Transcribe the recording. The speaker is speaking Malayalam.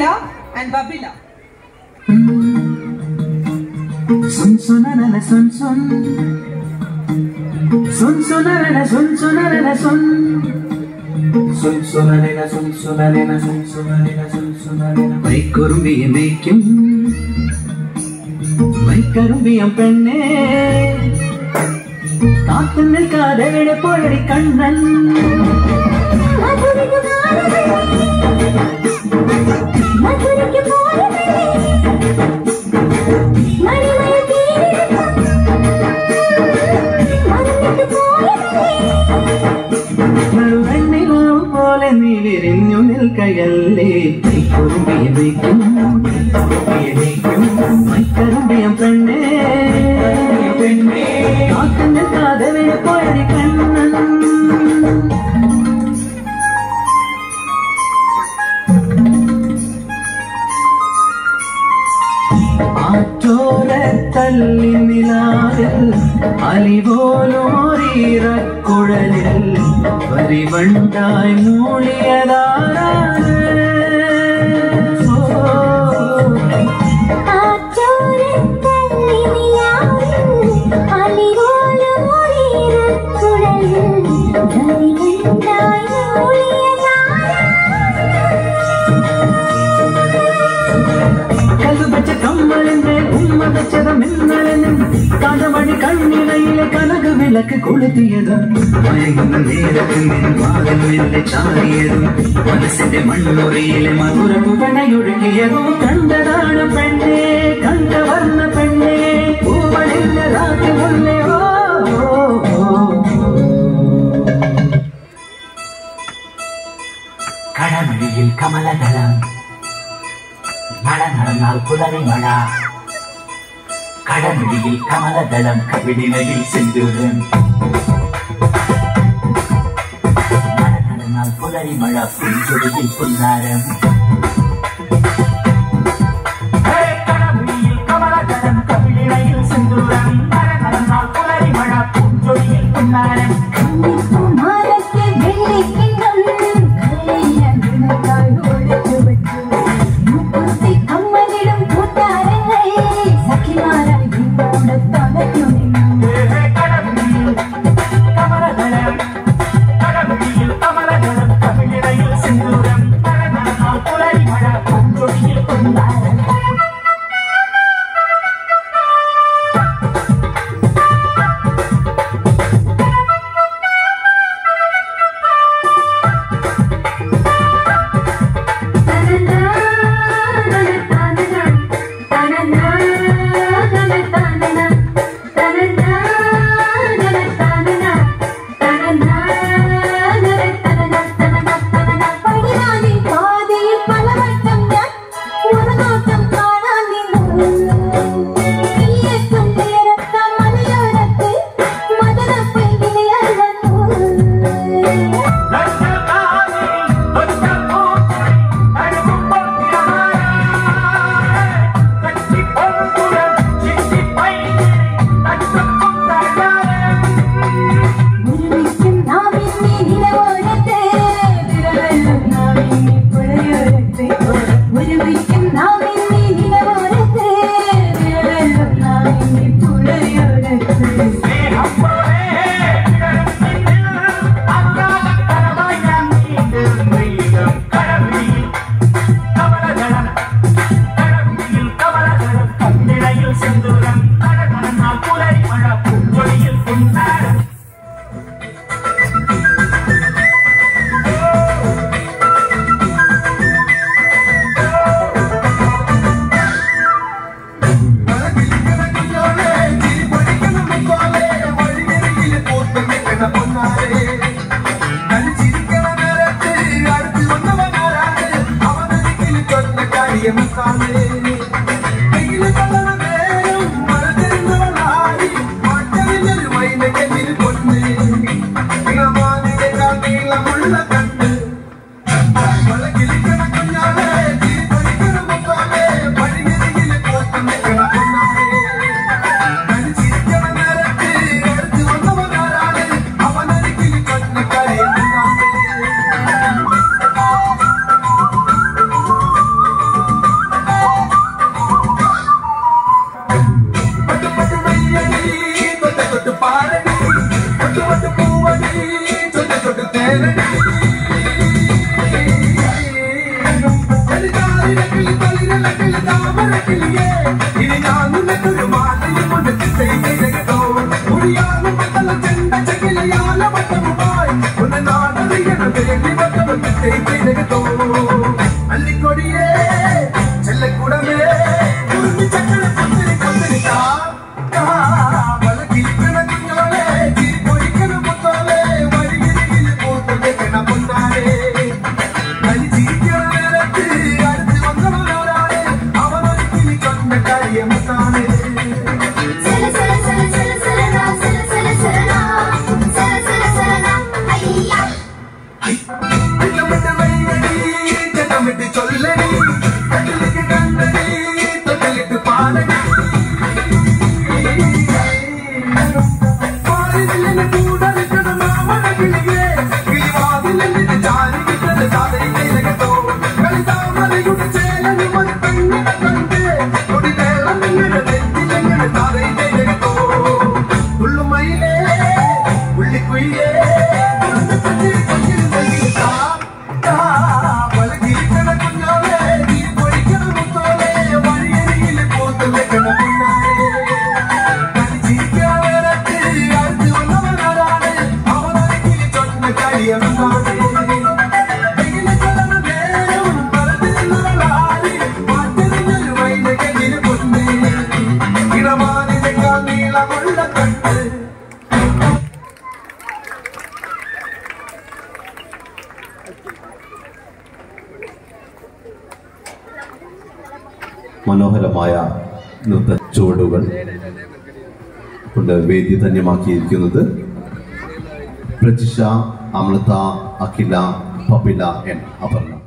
Babila and Babila. Sun sunarana sun sun. Sun sunarana sun sunarana sun. Sun sunarana sun sunarana sun sunarana sun sunarana. Vaikurumbiyan veikkum. Vaikurumbiyan penne. Kaathu nilkade vide poyadi kannan. കയല്ലേ കുറുമ്പിയ വയ്ക്കും മൈക്കറുമ്പിയം പെണ്ണേ പെണ്ണേ കാത്തിന്റെ കാതവിനെ പോയി കണ്ണൻ ആറ്റോരത്തല്ലി നിലാവിൽ അലിപോലോരീറക്കുഴലിൽ വരിവണ്ടായി മൂളിയതാരാണ് കടമണി കണ്ണിണയിലെ കനക് വിളക്ക് കൊളുത്തിയതും മയങ്ങുന്ന നേരത്തിൽ നിൻ വാതിൽ മെല്ലെ ചാരിയതും മനസ്സിന്റെ മണ്ണുറിയിലെ മധുര പുകണയൊഴുകിയതും കണ്ടതാണ് പെണ്ണേ കണ്ടവർണ്ണ പെണ്ണേ പൂവണിന്റെ രാത്രി മുല്ലേ കടമഴിയിൽ കമലദളം മഴ നടന്നാൽ പുലരി മഴ കടമഴിയിൽ കമലദളം കവിളിനയിൽ സിന്ദൂരം മഴ നടന്നാൽ പുലരി മഴ പുഞ്ചൊടിയിൽ പുന്നാരം കടമഴിയിൽ കമലദളം കവിളിനയിൽ സിന്ദൂരം മഴ നടന്നാൽ പുലരി മഴ പുഞ്ചൊടിയിൽ പുന്നാരം Kamaladharam, Kamaladharam, Kamiladayil Sindhuram, Karanam, മനോഹരമായ നൃത്ത ചുവടുകൾ കൊണ്ട് വേദി ധന്യമാക്കിയിരിക്കുന്നത് പ്രജിഷ, അമൃത, അഖില, പപില എൻ, അപർണ.